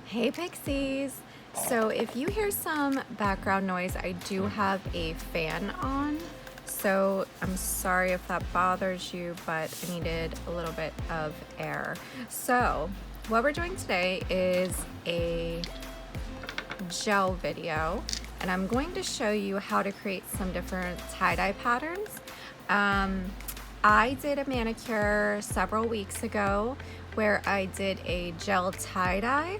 Hey Pixies! So if you hear some background noise, I do have a fan on. So I'm sorry if that bothers you, but I needed a little bit of air. So what we're doing today is a gel video, and I'm going to show you how to create some different tie-dye patterns. I did a manicure several weeks ago where I did a gel tie-dye,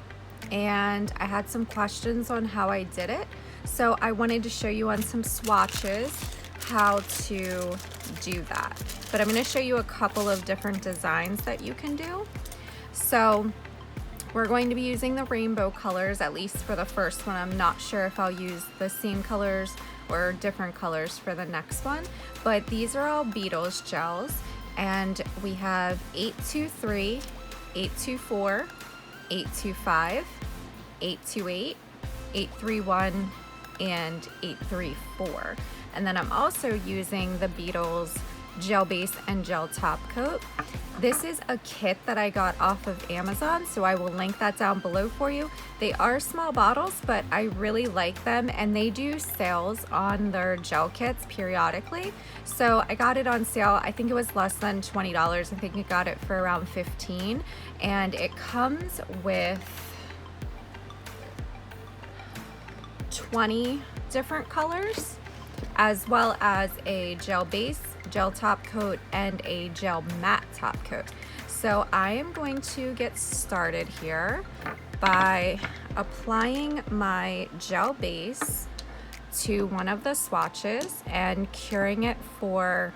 and I had some questions on how I did it. So I wanted to show you on some swatches how to do that. But I'm going to show you a couple of different designs that you can do. So we're going to be using the rainbow colors, at least for the first one. I'm not sure if I'll use the same colors or different colors for the next one, but these are all Beetles gels, and we have 823, 824, 825, 828, 831, and 834. And then I'm also using the Beetles gel base and gel top coat. This is a kit that I got off of Amazon, so I will link that down below for you. They are small bottles, but I really like them, and they do sales on their gel kits periodically. So I got it on sale. I think it was less than $20. I think I got it for around $15, and it comes with 20 different colors, as well as a gel base, gel top coat, and a gel matte top coat. So I am going to get started here by applying my gel base to one of the swatches and curing it for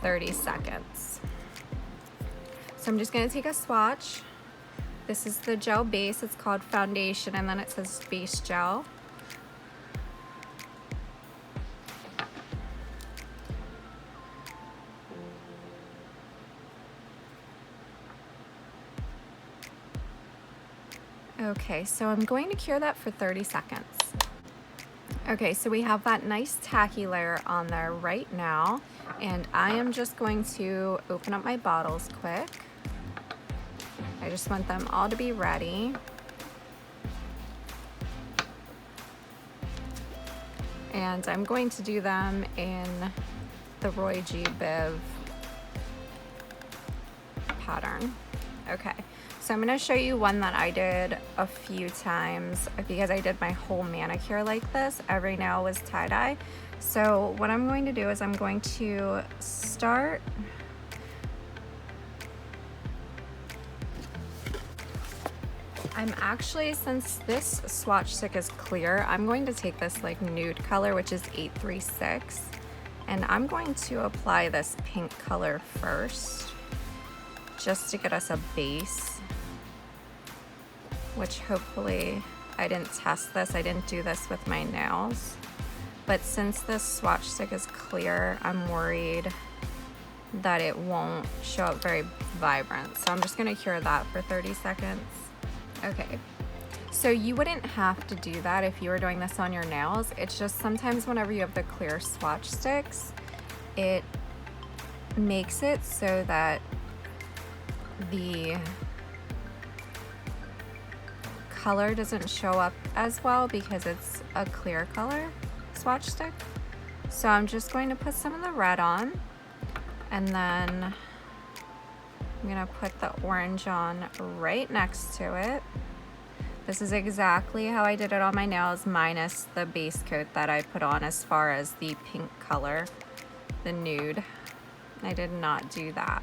30 seconds. So I'm just going to take a swatch. This is the gel base. It's called foundation, and then it says base gel. Okay, so I'm going to cure that for 30 seconds. Okay, so we have that nice tacky layer on there right now, and I am just going to open up my bottles quick. I just want them all to be ready. And I'm going to do them in the Roy G. Biv pattern. Okay. So I'm going to show you one that I did a few times because I did my whole manicure like this. Every nail was tie-dye. So what I'm going to do is I'm going to start since this swatch stick is clear, I'm going to take this like nude color, which is 836, and I'm going to apply this pink color first just to get us a base. Which hopefully, I didn't test this, I didn't do this with my nails, but since this swatch stick is clear, I'm worried that it won't show up very vibrant. So I'm just gonna cure that for 30 seconds. Okay, so you wouldn't have to do that if you were doing this on your nails. It's just sometimes whenever you have the clear swatch sticks, it makes it so that the color doesn't show up as well because it's a clear color swatch stick. So I'm just going to put some of the red on, and then I'm gonna put the orange on right next to it. This is exactly how I did it on my nails, minus the base coat that I put on as far as the pink color, the nude. I did not do that.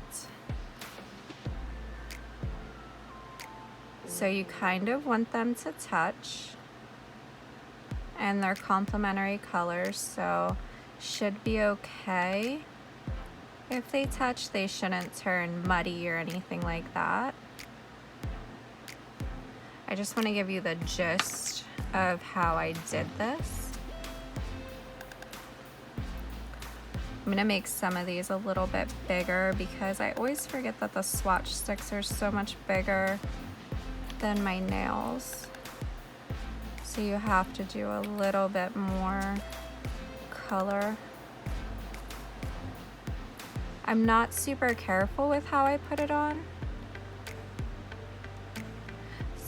So you kind of want them to touch, and they're complementary colors, so should be okay. If they touch, they shouldn't turn muddy or anything like that. I just want to give you the gist of how I did this. I'm gonna make some of these a little bit bigger because I always forget that the swatch sticks are so much bigger than my nails. So you have to do a little bit more color. I'm not super careful with how I put it on.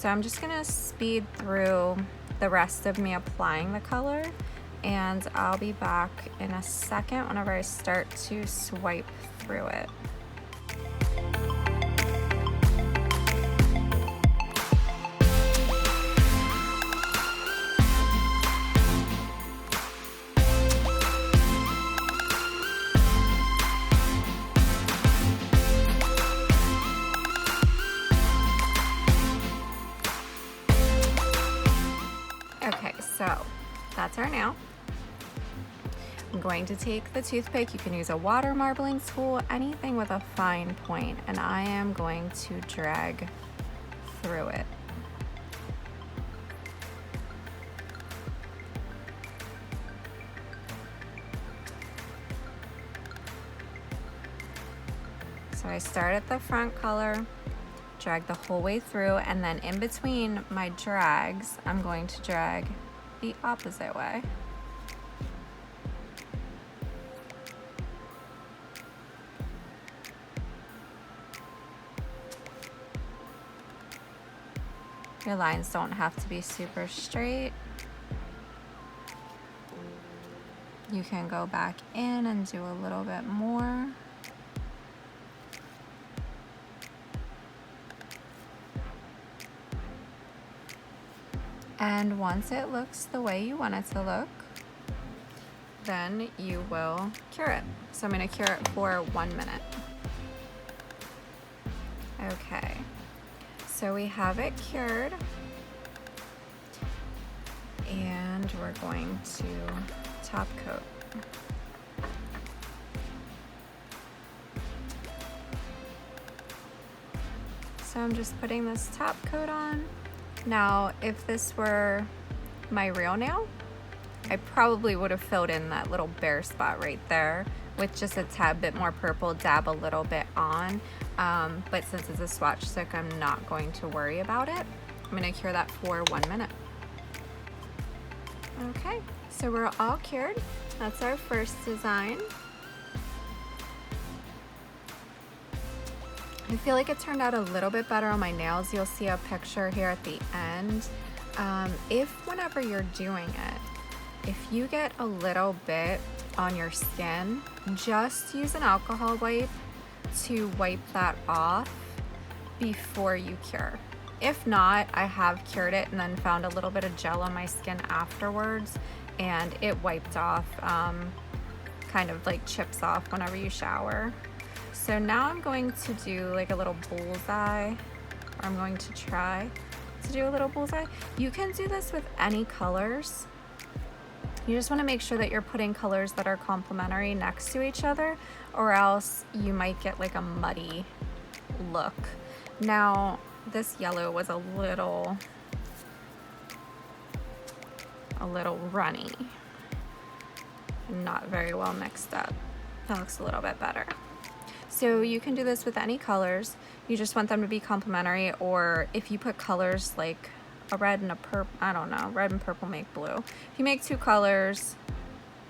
So I'm just gonna speed through the rest of me applying the color, and I'll be back in a second whenever I start to swipe through it. Okay, so that's our nail. I'm going to take the toothpick. You can use a water marbling tool, anything with a fine point, and I am going to drag through it. So I start at the front color, drag the whole way through, and then in between my drags, I'm going to drag the opposite way. Your lines don't have to be super straight. You can go back in and do a little bit more. And once it looks the way you want it to look, then you will cure it. So I'm gonna cure it for 1 minute. Okay, so we have it cured, and we're going to top coat. So I'm just putting this top coat on. Now, if this were my real nail, I probably would have filled in that little bare spot right there with just a tad bit more purple, dab a little bit on. But since it's a swatch stick, I'm not going to worry about it. I'm gonna cure that for 1 minute. Okay, so we're all cured. That's our first design. I feel like it turned out a little bit better on my nails. You'll see a picture here at the end. If whenever you're doing it, if you get a little bit on your skin, just use an alcohol wipe to wipe that off before you cure. If not, I have cured it and then found a little bit of gel on my skin afterwards, and it wiped off, kind of like chips off whenever you shower. So now I'm going to do like a little bullseye, or I'm going to try to do a little bullseye. You can do this with any colors. You just want to make sure that you're putting colors that are complementary next to each other, or else you might get like a muddy look. Now, this yellow was a little runny, not very well mixed up. That looks a little bit better. So you can do this with any colors. You just want them to be complementary, or if you put colors like a red and a purple, I don't know, red and purple make blue. If you make two colors,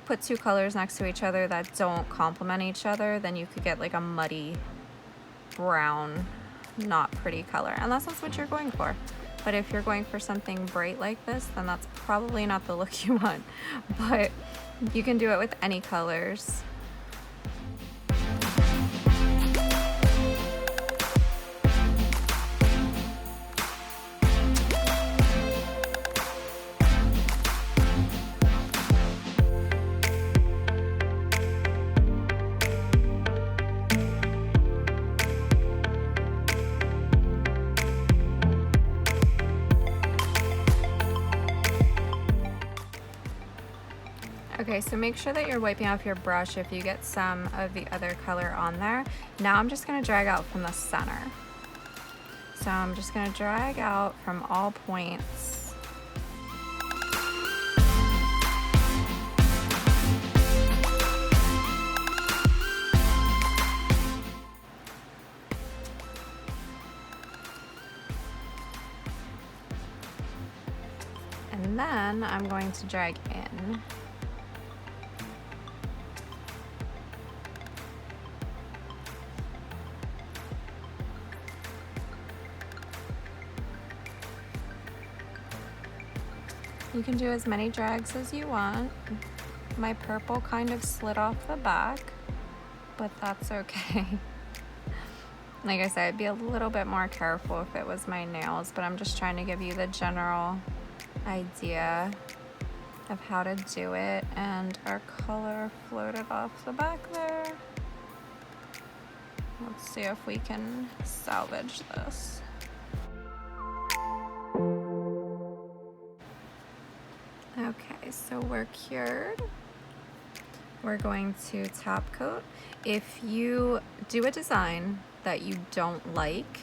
put two colors next to each other that don't complement each other, then you could get like a muddy brown, not pretty color, unless that's what you're going for. But if you're going for something bright like this, then that's probably not the look you want. But you can do it with any colors. Okay, so make sure that you're wiping off your brush if you get some of the other color on there. Now I'm just gonna drag out from the center. So I'm just gonna drag out from all points. And then I'm going to drag in. You can do as many drags as you want. My purple kind of slid off the back, but that's okay. Like I said, I'd be a little bit more careful if it was my nails, but I'm just trying to give you the general idea of how to do it. And our color floated off the back there. Let's see if we can salvage this. Okay, so we're cured. We're going to top coat. If you do a design that you don't like,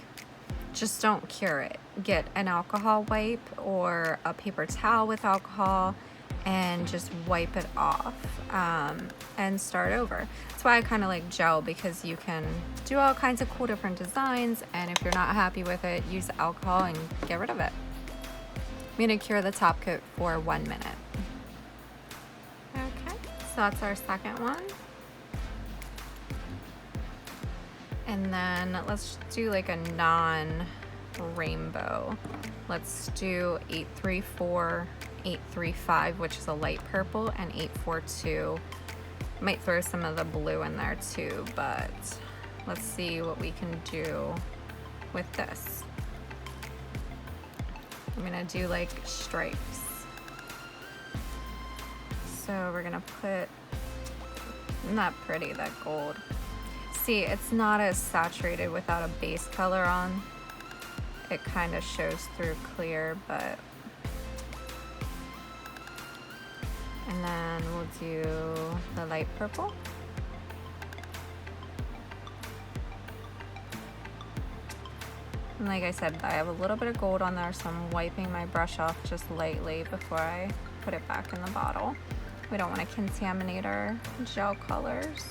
just don't cure it. Get an alcohol wipe or a paper towel with alcohol and just wipe it off and start over. That's why I kind of like gel, because you can do all kinds of cool different designs, and if you're not happy with it, use alcohol and get rid of it. I'm gonna cure the top coat for 1 minute. Okay, so that's our second one. And then let's do like a non-rainbow. Let's do 834, 835, which is a light purple, and 842. Might throw some of the blue in there too, but let's see what we can do with this. I'm gonna do like stripes. So we're gonna put, isn't that pretty, that gold? See, it's not as saturated without a base color on. It kind of shows through clear, but. And then we'll do the light purple. And like I said, I have a little bit of gold on there, so I'm wiping my brush off just lightly before I put it back in the bottle. We don't want to contaminate our gel colors.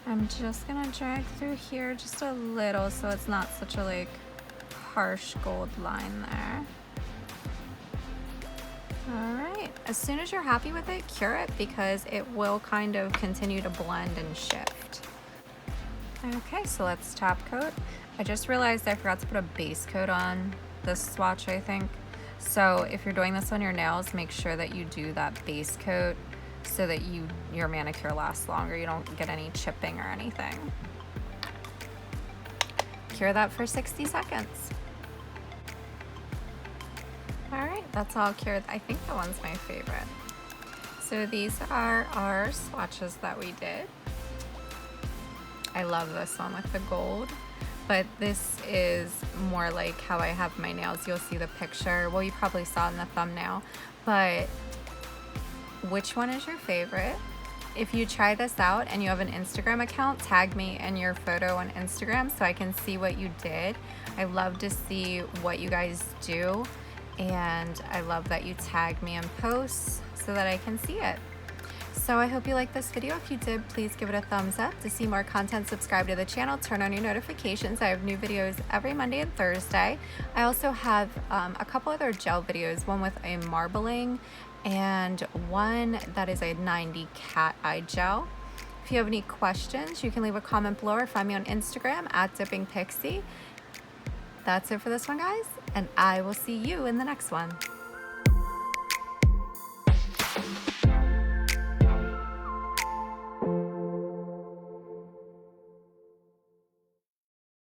I'm just gonna drag through here just a little so it's not such a like harsh gold line there. All right, as soon as you're happy with it, cure it, because it will kind of continue to blend and shift. Okay, so let's top coat. I just realized I forgot to put a base coat on this swatch, I think. So if you're doing this on your nails, make sure that you do that base coat so that your manicure lasts longer. You don't get any chipping or anything. Cure that for 60 seconds. All right, that's all cured. I think that one's my favorite. So these are our swatches that we did. I love this one with the gold, but this is more like how I have my nails. You'll see the picture. Well, you probably saw it in the thumbnail, but which one is your favorite? If you try this out and you have an Instagram account, tag me in your photo on Instagram so I can see what you did. I love to see what you guys do, and I love that you tag me in posts so that I can see it. So I hope you liked this video. If you did, please give it a thumbs up. To see more content, subscribe to the channel, turn on your notifications. I have new videos every Monday and Thursday. I also have a couple other gel videos, one with a marbling and one that is a 90 cat eye gel. If you have any questions, you can leave a comment below or find me on Instagram @dippingpixie. That's it for this one, guys, and I will see you in the next one.